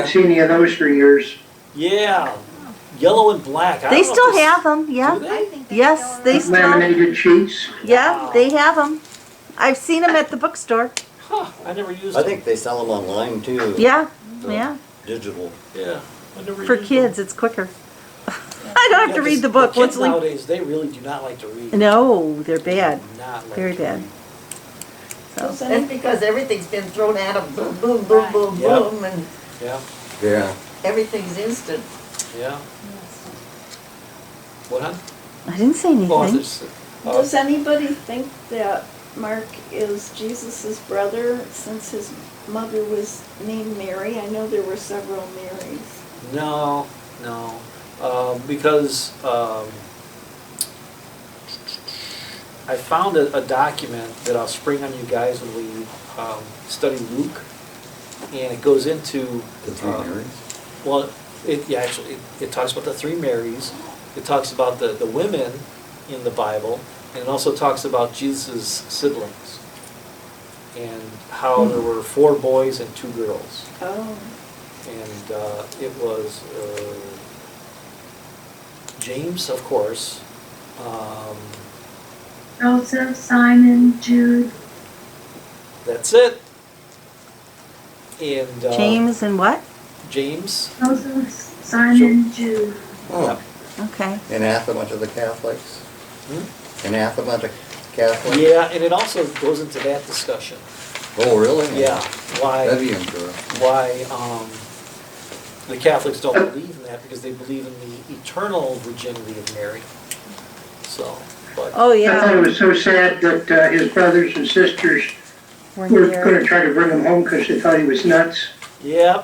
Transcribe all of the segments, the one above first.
haven't seen any of those for years. Yeah, yellow and black. I They don't know still if this- have them, Do yeah. they? Yes, they still, Laminated sheets. yeah, they have them. I've seen them at the bookstore. Huh, I never used I them. think they sell them online too. Yeah, The yeah. Digital. Yeah, I never For used kids, it's quicker. I don't have them. to read the 'Cause book. kids Once we, nowadays, they really do not like to read. no, they're bad. Do not like Very to bad. read. So, And because everything's been thrown at them, boom, boom, boom, boom, Yep. boom, and Yeah, Yeah. everything's instant. yeah. What, hon? I didn't say Oh, anything. there's, Does anybody think that Mark is Jesus' brother since his mother was named Mary? I know there were several Marys. no, because I found a document that I'll spring on you guys when we study Luke, and it goes into The three Marys. well, it talks about the three Marys. It talks about the women in the Bible, and it also talks about Jesus' siblings and how there were 4 boys and 2 girls. Oh. And it was James, of course. Joseph, Simon, Jude. That's it. And James and what? James. Joseph, Simon, Jude. Oh, Okay. anathema to the Catholics. Hmm? Anathema to Catholics. Yeah, and it also goes into that discussion. Oh, really? Yeah, why? That'd be interesting. why the Catholics don't believe in that, because they believe in the eternal virginity of Mary. So, but Oh, I thought it yeah. was so sad that his brothers and sisters We're were here. going to try to bring him home because they thought he was nuts. yeah,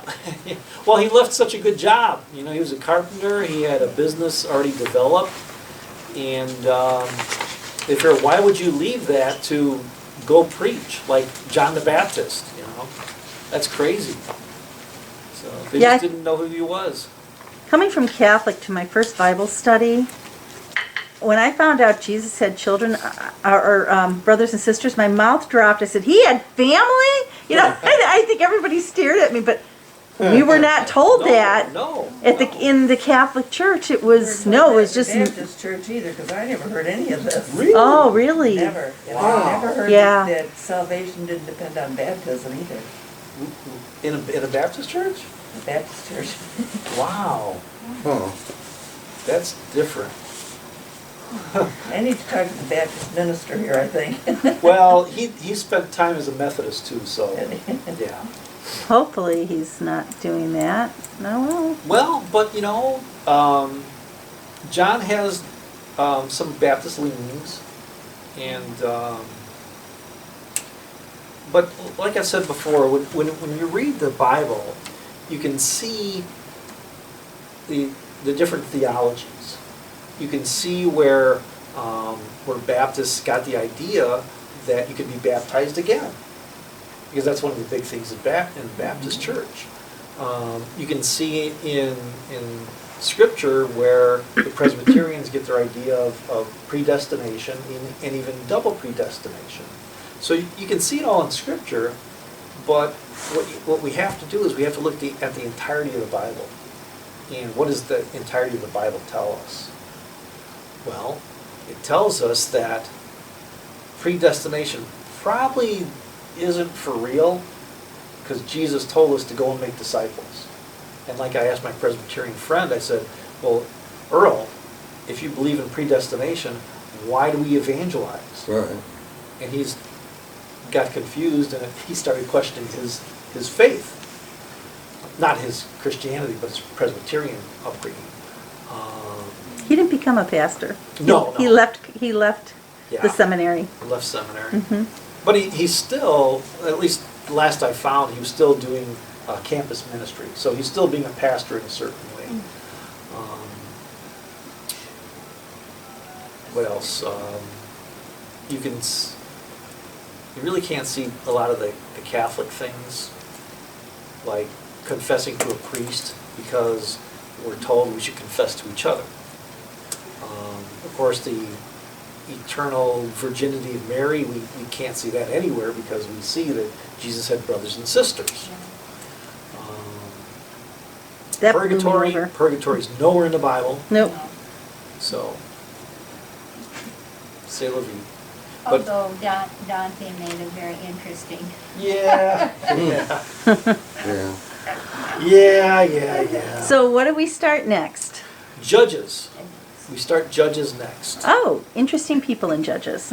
well, he left such a good job. You know, he was a carpenter. He had a business already developed, and they figured, why would you leave that to go preach like John the Baptist? You know, that's crazy. So they Yeah, just didn't know who he was. Coming from Catholic to my first Bible study, when I found out Jesus had children or brothers and sisters, my mouth dropped. I said, he had family? You know, I think everybody stared at me, but we were not told that. No. In the Catholic Church, it was, no, it was just, Baptist church either, because I never heard any of this. Really? oh, really? Never. And Wow. I never heard Yeah. that salvation didn't depend on baptism either. In a Baptist church? The Baptist church. Wow, Huh. that's different. I need to talk to the Baptist minister here, I think. Well, he spent time as a Methodist too, so yeah. Hopefully he's not doing that. No, Well, but you know, John has some Baptist leanings, and but like I said before, when you read the Bible, you can see the different theologies. You can see where Baptists got the idea that you could be baptized again, because that's one of the big things in Baptist church. You can see in Scripture where the Presbyterians get their idea of predestination and even double predestination. So you can see it all in Scripture, but what we have to do is we have to look at the entirety of the Bible. And what does the entirety of the Bible tell us? Well, it tells us that predestination probably isn't for real, because Jesus told us to go and make disciples. And like I asked my Presbyterian friend, I said, well, Earl, if you believe in predestination, why do we evangelize? Right. And he's got confused, and he started questioning his faith. Not his Christianity, but his Presbyterian upbringing. he didn't become a pastor. No, He no. left Yeah. the seminary. Left seminary. Mhm. But he's still, at least last I found, he was still doing campus ministry. So he's still being a pastor in a certain way. What else? You really can't see a lot of the Catholic things, like confessing to a priest, because we're told we should confess to each other. Of course, the eternal virginity of Mary, we can't see that anywhere, because we see that Jesus had brothers and sisters. That blew me purgatory. over. Purgatory's nowhere in the Bible, Nope. so. C'est la vie. But- Although Dante made a very interesting. Yeah, yeah, Yeah. yeah. So what do we start next? Judges. We start Judges next. Oh, interesting people in Judges.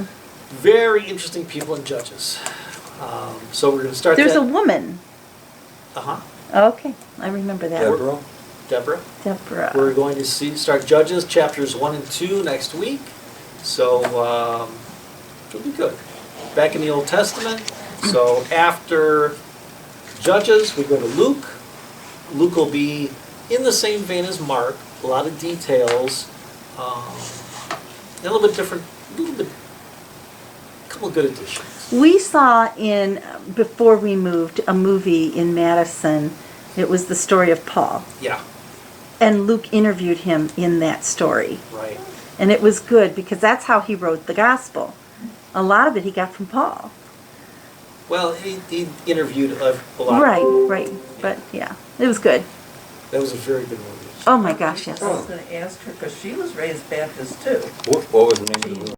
Very interesting people in Judges. So we're going to start There's that. a woman. Uh-huh. Okay, I remember that. Deborah? Deborah. Deborah. We're going to start Judges chapters 1 and 2 next week. So it'll be good. Back in the Old Testament. So after Judges, we go to Luke. Luke will be in the same vein as Mark. A lot of details. A little bit different. A couple of good additions. We saw before we moved, a movie in Madison. It was the story of Paul. Yeah, And Luke interviewed him in that story. right. And it was good because that's how he wrote the gospel. A lot of it he got from Paul. Well, he interviewed a lot. Right. But yeah, it was good. That was a very good movie. Oh my gosh, yes. I was gonna ask her, because she was raised Baptist too. What was the name of the movie?